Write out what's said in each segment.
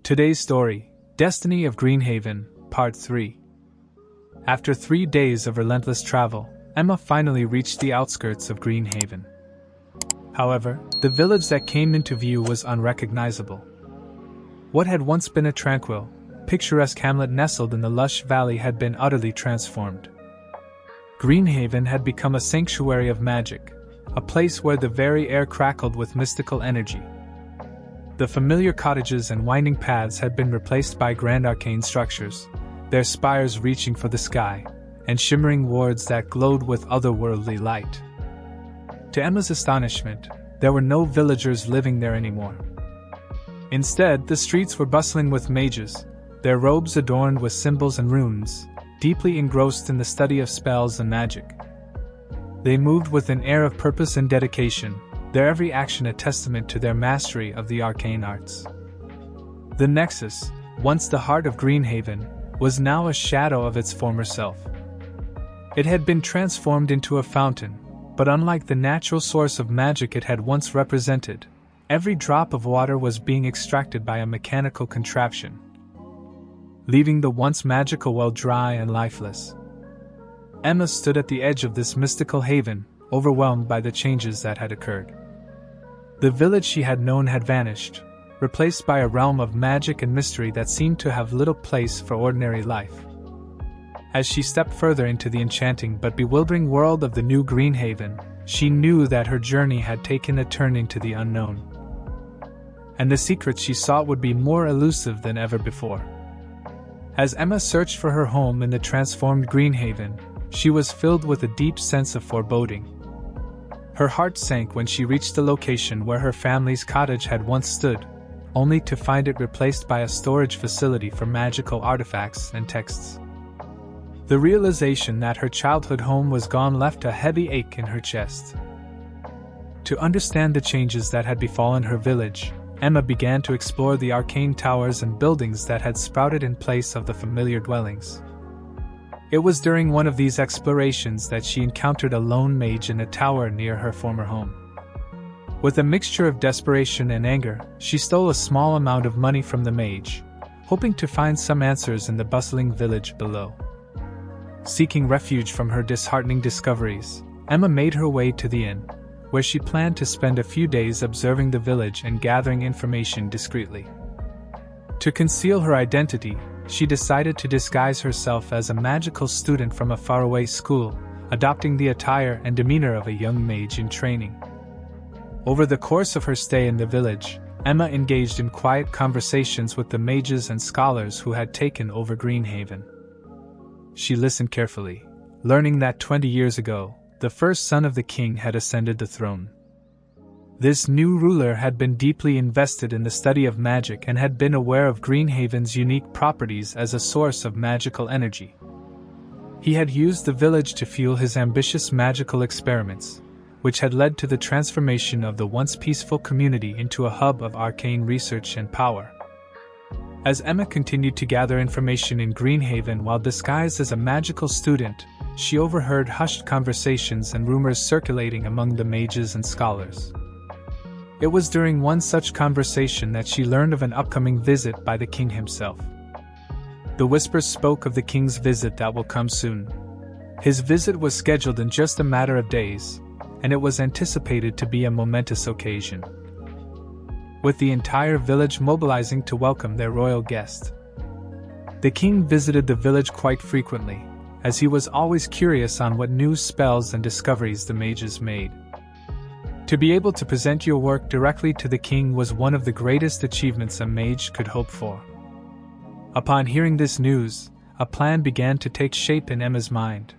Today's story, Destiny of Greenhaven, Part 3. After 3 days of relentless travel, Emma finally reached the outskirts of Greenhaven. However, the village that came into view was unrecognizable. What had once been a tranquil, picturesque hamlet nestled in the lush valley had been utterly transformed. Greenhaven had become a sanctuary of magic, a place where the very air crackled with mystical energy. The familiar cottages and winding paths had been replaced by grand arcane structures, their spires reaching for the sky, and shimmering wards that glowed with otherworldly light. To Emma's astonishment, there were no villagers living there anymore. Instead, the streets were bustling with mages, their robes adorned with symbols and runes, deeply engrossed in the study of spells and magic. They moved with an air of purpose and dedication, their every action a testament to their mastery of the arcane arts. The Nexus, once the heart of Greenhaven, was now a shadow of its former self. It had been transformed into a fountain, but unlike the natural source of magic it had once represented, every drop of water was being extracted by a mechanical contraption, leaving the once magical well dry and lifeless. Emma stood at the edge of this mystical haven, overwhelmed by the changes that had occurred. The village she had known had vanished, replaced by a realm of magic and mystery that seemed to have little place for ordinary life. As she stepped further into the enchanting but bewildering world of the new Greenhaven, she knew that her journey had taken a turn into the unknown. And the secrets she sought would be more elusive than ever before. As Emma searched for her home in the transformed Greenhaven, she was filled with a deep sense of foreboding. Her heart sank when she reached the location where her family's cottage had once stood, only to find it replaced by a storage facility for magical artifacts and texts. The realization that her childhood home was gone left a heavy ache in her chest. To understand the changes that had befallen her village, Emma began to explore the arcane towers and buildings that had sprouted in place of the familiar dwellings. It was during one of these explorations that she encountered a lone mage in a tower near her former home. With a mixture of desperation and anger, she stole a small amount of money from the mage, hoping to find some answers in the bustling village below. Seeking refuge from her disheartening discoveries, Emma made her way to the inn, where she planned to spend a few days observing the village and gathering information discreetly. To conceal her identity, she decided to disguise herself as a magical student from a faraway school, adopting the attire and demeanor of a young mage in training. Over the course of her stay in the village, Emma engaged in quiet conversations with the mages and scholars who had taken over Greenhaven. She listened carefully, learning that 20 years ago, the first son of the king had ascended the throne. This new ruler had been deeply invested in the study of magic and had been aware of Greenhaven's unique properties as a source of magical energy. He had used the village to fuel his ambitious magical experiments, which had led to the transformation of the once peaceful community into a hub of arcane research and power. As Emma continued to gather information in Greenhaven while disguised as a magical student, she overheard hushed conversations and rumors circulating among the mages and scholars. It was during one such conversation that she learned of an upcoming visit by the king himself. The whispers spoke of the king's visit that will come soon. His visit was scheduled in just a matter of days, and it was anticipated to be a momentous occasion, with the entire village mobilizing to welcome their royal guest. The king visited the village quite frequently, as he was always curious on what new spells and discoveries the mages made. To be able to present your work directly to the king was one of the greatest achievements a mage could hope for. Upon hearing this news, a plan began to take shape in Emma's mind.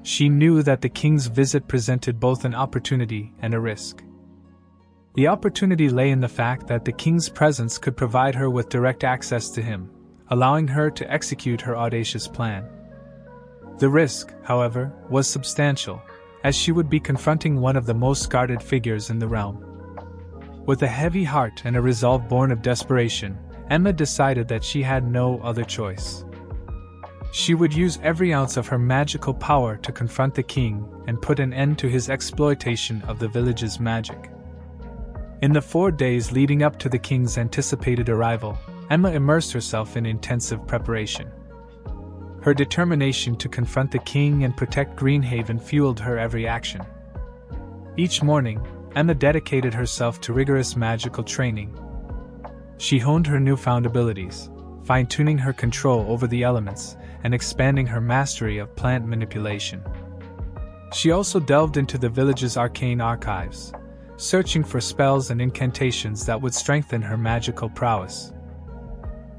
She knew that the king's visit presented both an opportunity and a risk. The opportunity lay in the fact that the king's presence could provide her with direct access to him, allowing her to execute her audacious plan. The risk, however, was substantial, as she would be confronting one of the most guarded figures in the realm. With a heavy heart and a resolve born of desperation, Emma decided that she had no other choice. She would use every ounce of her magical power to confront the king and put an end to his exploitation of the village's magic. In the 4 days leading up to the king's anticipated arrival, Emma immersed herself in intensive preparation. Her determination to confront the king and protect Greenhaven fueled her every action. Each morning, Emma dedicated herself to rigorous magical training. She honed her newfound abilities, fine-tuning her control over the elements and expanding her mastery of plant manipulation. She also delved into the village's arcane archives, searching for spells and incantations that would strengthen her magical prowess.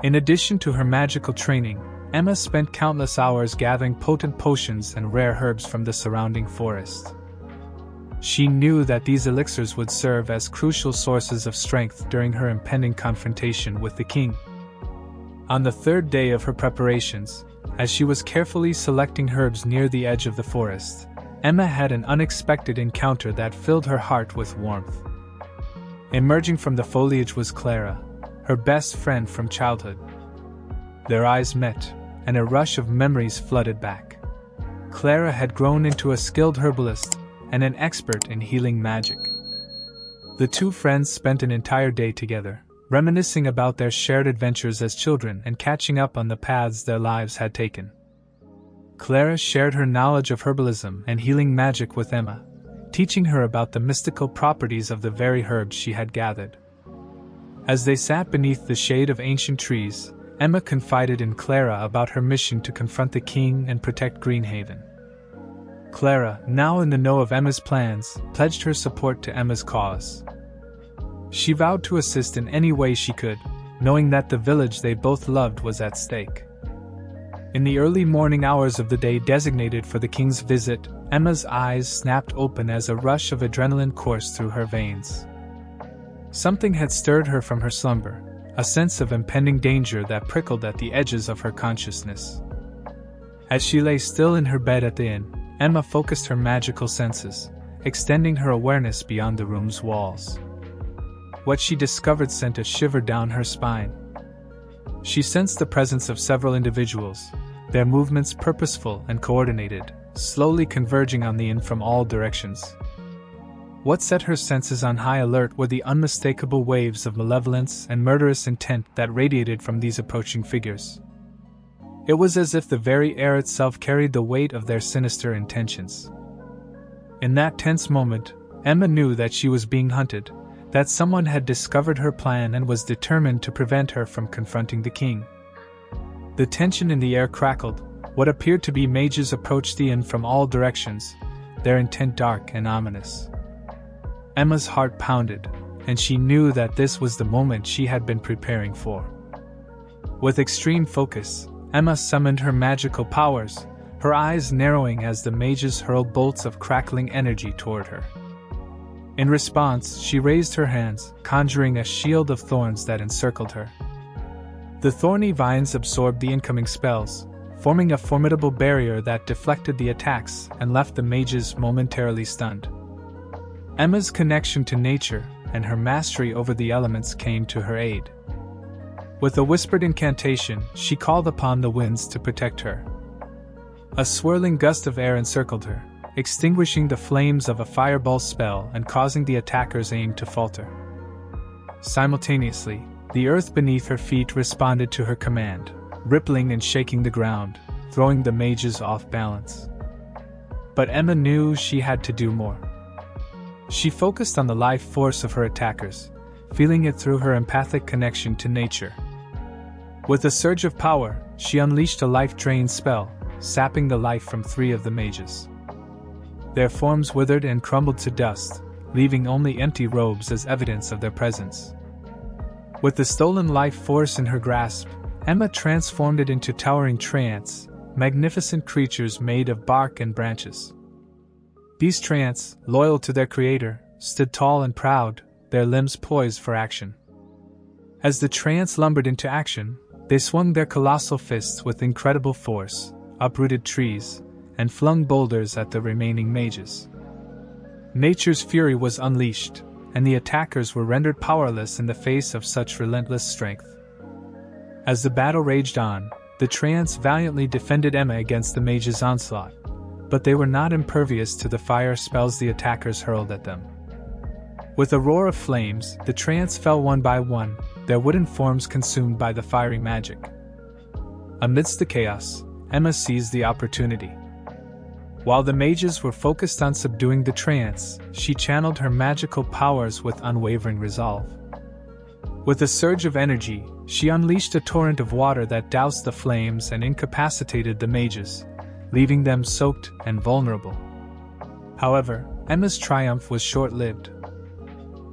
In addition to her magical training, Emma spent countless hours gathering potent potions and rare herbs from the surrounding forest. She knew that these elixirs would serve as crucial sources of strength during her impending confrontation with the king. On the 3rd day of her preparations, as she was carefully selecting herbs near the edge of the forest, Emma had an unexpected encounter that filled her heart with warmth. Emerging from the foliage was Clara, her best friend from childhood. Their eyes met, and a rush of memories flooded back. Clara had grown into a skilled herbalist and an expert in healing magic. The two friends spent an entire day together, reminiscing about their shared adventures as children and catching up on the paths their lives had taken. Clara shared her knowledge of herbalism and healing magic with Emma, teaching her about the mystical properties of the very herbs she had gathered. As they sat beneath the shade of ancient trees, Emma confided in Clara about her mission to confront the king and protect Greenhaven. Clara, now in the know of Emma's plans, pledged her support to Emma's cause. She vowed to assist in any way she could, knowing that the village they both loved was at stake. In the early morning hours of the day designated for the king's visit, Emma's eyes snapped open as a rush of adrenaline coursed through her veins. Something had stirred her from her slumber, a sense of impending danger that prickled at the edges of her consciousness. As she lay still in her bed at the inn, Emma focused her magical senses, extending her awareness beyond the room's walls. What she discovered sent a shiver down her spine. She sensed the presence of several individuals, their movements purposeful and coordinated, slowly converging on the inn from all directions. What set her senses on high alert were the unmistakable waves of malevolence and murderous intent that radiated from these approaching figures. It was as if the very air itself carried the weight of their sinister intentions. In that tense moment, Emma knew that she was being hunted, that someone had discovered her plan and was determined to prevent her from confronting the king. The tension in the air crackled. What appeared to be mages approached the inn from all directions, their intent dark and ominous. Emma's heart pounded, and she knew that this was the moment she had been preparing for. With extreme focus, Emma summoned her magical powers, her eyes narrowing as the mages hurled bolts of crackling energy toward her. In response, she raised her hands, conjuring a shield of thorns that encircled her. The thorny vines absorbed the incoming spells, forming a formidable barrier that deflected the attacks and left the mages momentarily stunned. Emma's connection to nature and her mastery over the elements came to her aid. With a whispered incantation, she called upon the winds to protect her. A swirling gust of air encircled her, extinguishing the flames of a fireball spell and causing the attacker's aim to falter. Simultaneously, the earth beneath her feet responded to her command, rippling and shaking the ground, throwing the mages off balance. But Emma knew she had to do more. She focused on the life force of her attackers, feeling it through her empathic connection to nature. With a surge of power, she unleashed a life-drain spell, sapping the life from 3 of the mages. Their forms withered and crumbled to dust, leaving only empty robes as evidence of their presence. With the stolen life force in her grasp, Emma transformed it into towering treants, magnificent creatures made of bark and branches. These treants, loyal to their creator, stood tall and proud, their limbs poised for action. As the treants lumbered into action, they swung their colossal fists with incredible force, uprooted trees, and flung boulders at the remaining mages. Nature's fury was unleashed, and the attackers were rendered powerless in the face of such relentless strength. As the battle raged on, the treants valiantly defended Emma against the mages' onslaught, but they were not impervious to the fire spells the attackers hurled at them. With a roar of flames, the treants fell one by one, their wooden forms consumed by the fiery magic. Amidst the chaos, Emma seized the opportunity. While the mages were focused on subduing the treants, she channeled her magical powers with unwavering resolve. With a surge of energy, she unleashed a torrent of water that doused the flames and incapacitated the mages, leaving them soaked and vulnerable. However, Emma's triumph was short-lived.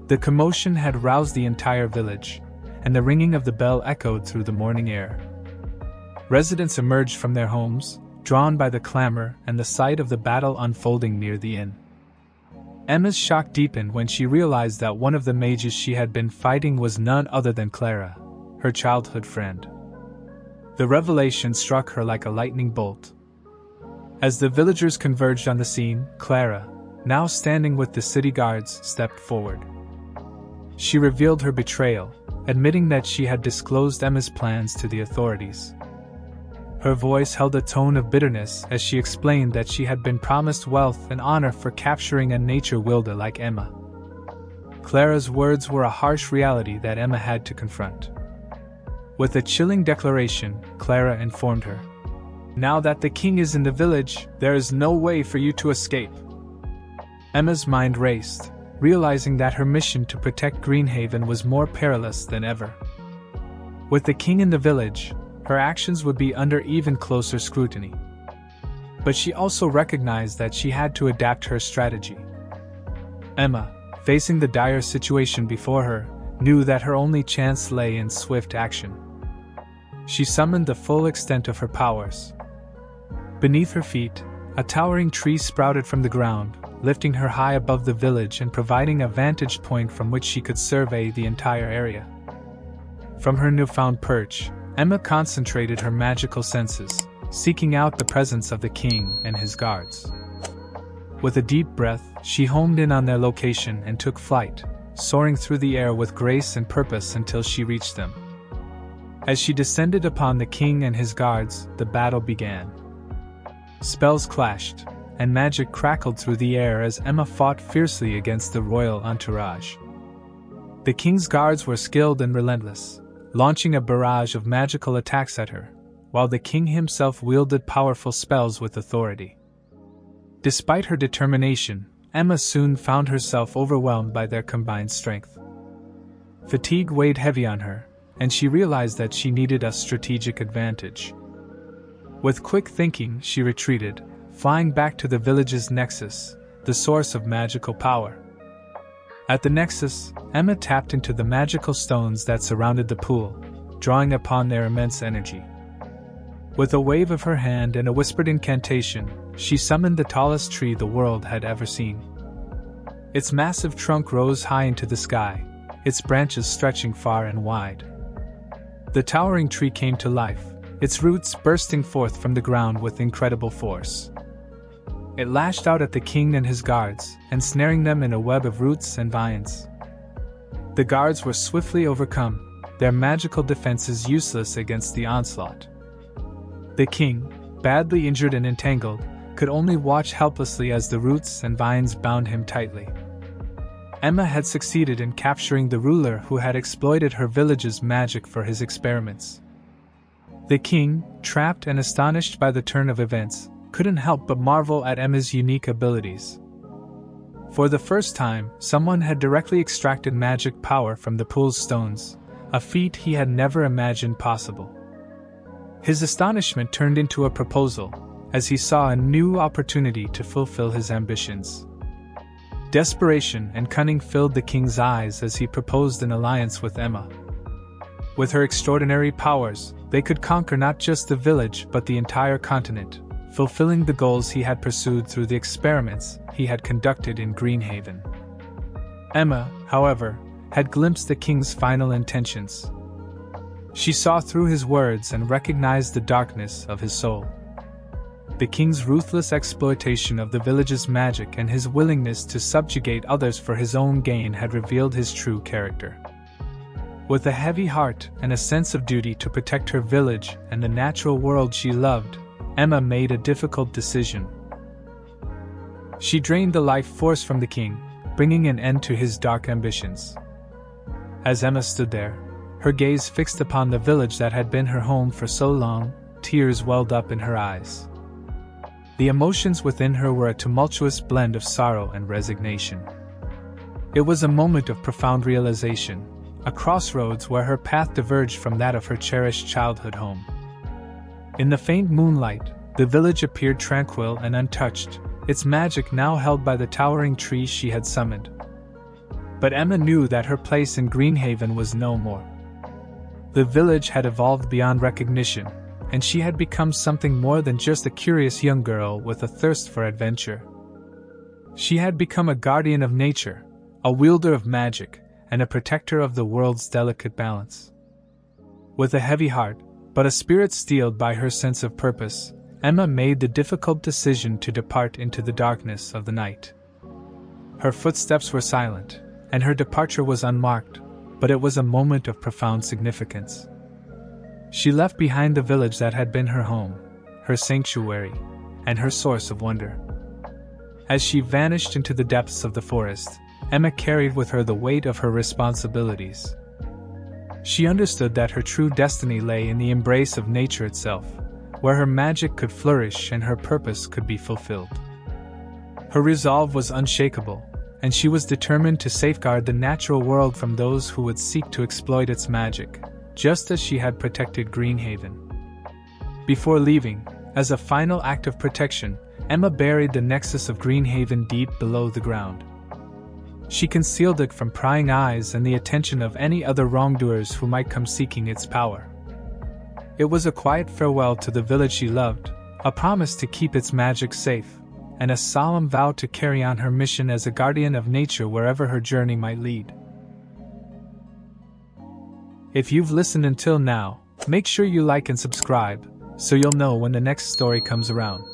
The commotion had roused the entire village, and the ringing of the bell echoed through the morning air. Residents emerged from their homes, drawn by the clamor and the sight of the battle unfolding near the inn. Emma's shock deepened when she realized that one of the mages she had been fighting was none other than Clara, her childhood friend. The revelation struck her like a lightning bolt. As the villagers converged on the scene, Clara, now standing with the city guards, stepped forward. She revealed her betrayal, admitting that she had disclosed Emma's plans to the authorities. Her voice held a tone of bitterness as she explained that she had been promised wealth and honor for capturing a nature wielder like Emma. Clara's words were a harsh reality that Emma had to confront. With a chilling declaration, Clara informed her, "Now that the king is in the village, there is no way for you to escape." Emma's mind raced, realizing that her mission to protect Greenhaven was more perilous than ever. With the king in the village, her actions would be under even closer scrutiny. But she also recognized that she had to adapt her strategy. Emma, facing the dire situation before her, knew that her only chance lay in swift action. She summoned the full extent of her powers. Beneath her feet, a towering tree sprouted from the ground, lifting her high above the village and providing a vantage point from which she could survey the entire area. From her newfound perch, Emma concentrated her magical senses, seeking out the presence of the king and his guards. With a deep breath, she homed in on their location and took flight, soaring through the air with grace and purpose until she reached them. As she descended upon the king and his guards, the battle began. Spells clashed, and magic crackled through the air as Emma fought fiercely against the royal entourage. The king's guards were skilled and relentless, launching a barrage of magical attacks at her, while the king himself wielded powerful spells with authority. Despite her determination, Emma soon found herself overwhelmed by their combined strength. Fatigue weighed heavy on her, and she realized that she needed a strategic advantage. With quick thinking, she retreated, flying back to the village's nexus, the source of magical power. At the nexus, Emma tapped into the magical stones that surrounded the pool, drawing upon their immense energy. With a wave of her hand and a whispered incantation, she summoned the tallest tree the world had ever seen. Its massive trunk rose high into the sky, its branches stretching far and wide. The towering tree came to life, its roots bursting forth from the ground with incredible force. It lashed out at the king and his guards, ensnaring them in a web of roots and vines. The guards were swiftly overcome, their magical defenses useless against the onslaught. The king, badly injured and entangled, could only watch helplessly as the roots and vines bound him tightly. Emma had succeeded in capturing the ruler who had exploited her village's magic for his experiments. The king, trapped and astonished by the turn of events, couldn't help but marvel at Emma's unique abilities. For the first time, someone had directly extracted magic power from the pool's stones, a feat he had never imagined possible. His astonishment turned into a proposal, as he saw a new opportunity to fulfill his ambitions. Desperation and cunning filled the king's eyes as he proposed an alliance with Emma. With her extraordinary powers, they could conquer not just the village but the entire continent, fulfilling the goals he had pursued through the experiments he had conducted in Greenhaven. Emma, however, had glimpsed the king's final intentions. She saw through his words and recognized the darkness of his soul. The king's ruthless exploitation of the village's magic and his willingness to subjugate others for his own gain had revealed his true character. With a heavy heart and a sense of duty to protect her village and the natural world she loved, Emma made a difficult decision. She drained the life force from the king, bringing an end to his dark ambitions. As Emma stood there, her gaze fixed upon the village that had been her home for so long, tears welled up in her eyes. The emotions within her were a tumultuous blend of sorrow and resignation. It was a moment of profound realization, a crossroads where her path diverged from that of her cherished childhood home. In the faint moonlight, the village appeared tranquil and untouched, its magic now held by the towering trees she had summoned. But Emma knew that her place in Greenhaven was no more. The village had evolved beyond recognition, and she had become something more than just a curious young girl with a thirst for adventure. She had become a guardian of nature, a wielder of magic, and a protector of the world's delicate balance. With a heavy heart, but a spirit steeled by her sense of purpose, Emma made the difficult decision to depart into the darkness of the night. Her footsteps were silent, and her departure was unmarked, but it was a moment of profound significance. She left behind the village that had been her home, her sanctuary, and her source of wonder. As she vanished into the depths of the forest, Emma carried with her the weight of her responsibilities. She understood that her true destiny lay in the embrace of nature itself, where her magic could flourish and her purpose could be fulfilled. Her resolve was unshakable, and she was determined to safeguard the natural world from those who would seek to exploit its magic, just as she had protected Greenhaven. Before leaving, as a final act of protection, Emma buried the nexus of Greenhaven deep below the ground. She concealed it from prying eyes and the attention of any other wrongdoers who might come seeking its power. It was a quiet farewell to the village she loved, a promise to keep its magic safe, and a solemn vow to carry on her mission as a guardian of nature wherever her journey might lead. If you've listened until now, make sure you like and subscribe, so you'll know when the next story comes around.